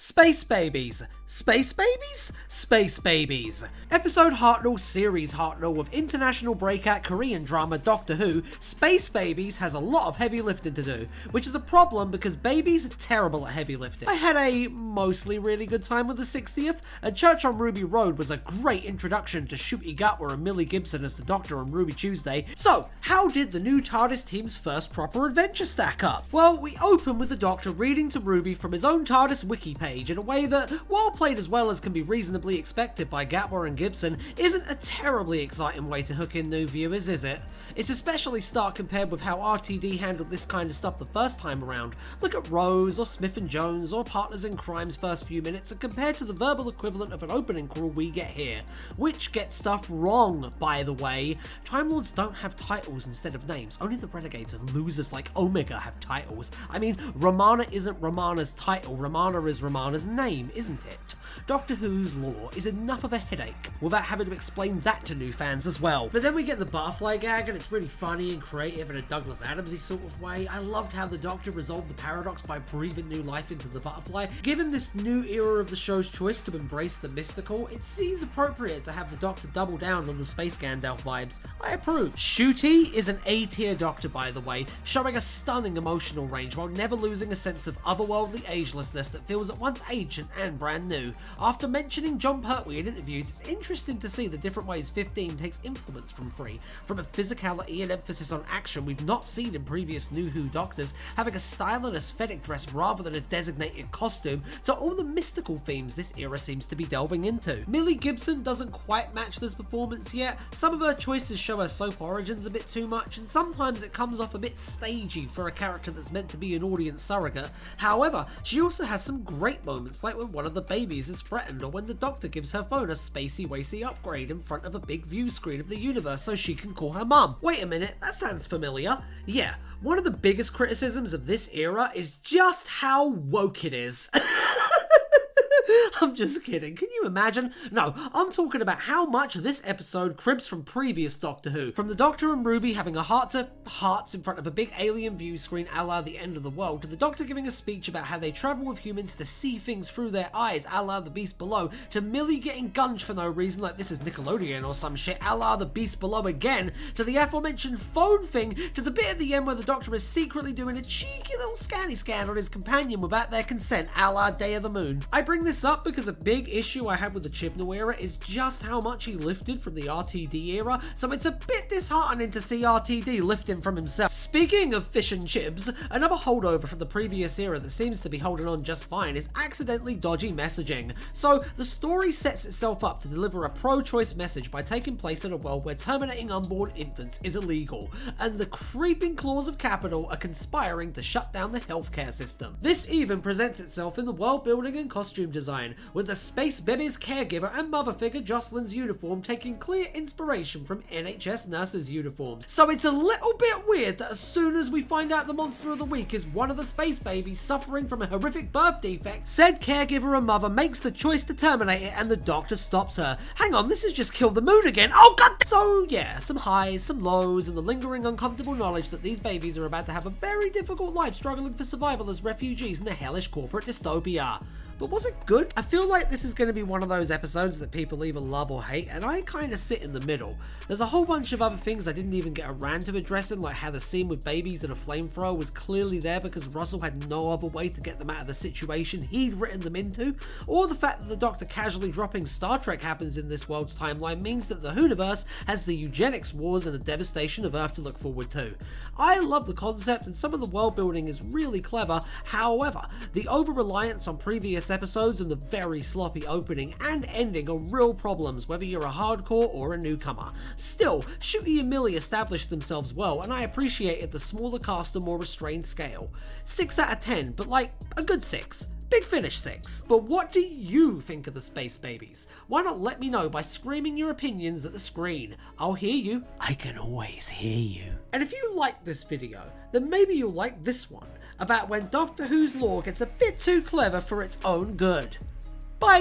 Space Babies. Space Babies? Space Babies. Episode Hartnell, Series Hartnell of international breakout Korean drama Doctor Who, Space Babies has a lot of heavy lifting to do, which is a problem because babies are terrible at heavy lifting. I had a mostly really good time with the 60th, and Church on Ruby Road was a great introduction to Ncuti Gatwa and Millie Gibson as the Doctor on Ruby Tuesday. So, how did the new TARDIS team's first proper adventure stack up? Well, we open with the Doctor reading to Ruby from his own TARDIS wiki page in a way that, while played as well as can be reasonably expected by Gatwa and Gibson, isn't a terribly exciting way to hook in new viewers, is it? It's especially stark compared with how RTD handled this kind of stuff the first time around. Look at Rose, or Smith and Jones, or Partners in Crime's first few minutes, and compared to the verbal equivalent of an opening crawl we get here. Which gets stuff wrong, by the way. Time Lords don't have titles instead of names. Only the renegades and losers like Omega have titles. I mean, Romana isn't Romana's title, Romana is Romana's name, isn't it? Doctor Who's lore is enough of a headache without having to explain that to new fans as well. But then we get the butterfly gag, and it's really funny and creative in a Douglas Adamsy sort of way. I loved how the Doctor resolved the paradox by breathing new life into the butterfly. Given this new era of the show's choice to embrace the mystical, it seems appropriate to have the Doctor double down on the Space Gandalf vibes. I approve. Ncuti is an A-tier Doctor, by the way, showing a stunning emotional range while never losing a sense of otherworldly agelessness that feels at once ancient and brand new. After mentioning Jon Pertwee in interviews, it's interesting to see the different ways 15 takes influence from 3. From a physicality and emphasis on action we've not seen in previous New Who Doctors, having a style and aesthetic dress rather than a designated costume, to all the mystical themes this era seems to be delving into. Millie Gibson doesn't quite match this performance yet. Some of her choices show her soap origins a bit too much, and sometimes it comes off a bit stagey for a character that's meant to be an audience surrogate. However, she also has some great moments, like when one of the babies is threatened, or when the Doctor gives her phone a spacey-wacy upgrade in front of a big view screen of the universe so she can call her mum. Wait a minute, that sounds familiar. Yeah, one of the biggest criticisms of this era is just how woke it is. I'm just kidding. Can you imagine? No, I'm talking about how much this episode cribs from previous Doctor Who. From the Doctor and Ruby having a heart-to-hearts in front of a big alien view screen a la The End of the World, to the Doctor giving a speech about how they travel with humans to see things through their eyes a la The Beast Below, to Millie getting gunged for no reason like this is Nickelodeon or some shit a la The Beast Below again, to the aforementioned phone thing, to the bit at the end where the Doctor is secretly doing a cheeky little scanny scan on his companion without their consent a la Day of the Moon. I bring this up because a big issue I had with the Chibnall era is just how much he lifted from the RTD era, so it's a bit disheartening to see RTD lifting from himself. Speaking of fish and chips, another holdover from the previous era that seems to be holding on just fine is accidentally dodgy messaging. So the story sets itself up to deliver a pro-choice message by taking place in a world where terminating unborn infants is illegal, and the creeping claws of capital are conspiring to shut down the healthcare system. This even presents itself in the world building and costume design, with the Space Babies caregiver and mother figure Jocelyn's uniform taking clear inspiration from NHS nurses' uniforms. So it's a little bit weird that as soon as we find out the monster of the week is one of the Space Babies suffering from a horrific birth defect, said caregiver and mother makes the choice to terminate it and the Doctor stops her. Hang on, this has just killed the mood again. Oh god! So yeah, some highs, some lows, and the lingering uncomfortable knowledge that these babies are about to have a very difficult life struggling for survival as refugees in a hellish corporate dystopia. But was it good? I feel like this is going to be one of those episodes that people either love or hate, and I kind of sit in the middle. There's a whole bunch of other things I didn't even get around to addressing, like how the scene with babies and a flamethrower was clearly there because Russell had no other way to get them out of the situation he'd written them into, or the fact that the Doctor casually dropping Star Trek happens in this world's timeline means that the Whoniverse has the eugenics wars and the devastation of Earth to look forward to. I love the concept and some of the world building is really clever, however, the over-reliance on previous episodes and the very sloppy opening and ending are real problems whether you're a hardcore or a newcomer. Still, Ncuti and Millie established themselves well, and I appreciated the smaller cast and more restrained scale. 6 out of 10, but like a good 6. Big Finish 6. But what do you think of the Space Babies? Why not let me know by screaming your opinions at the screen? I'll hear you. I can always hear you. And if you like this video, then maybe you'll like this one, about when Doctor Who's lore gets a bit too clever for its own good.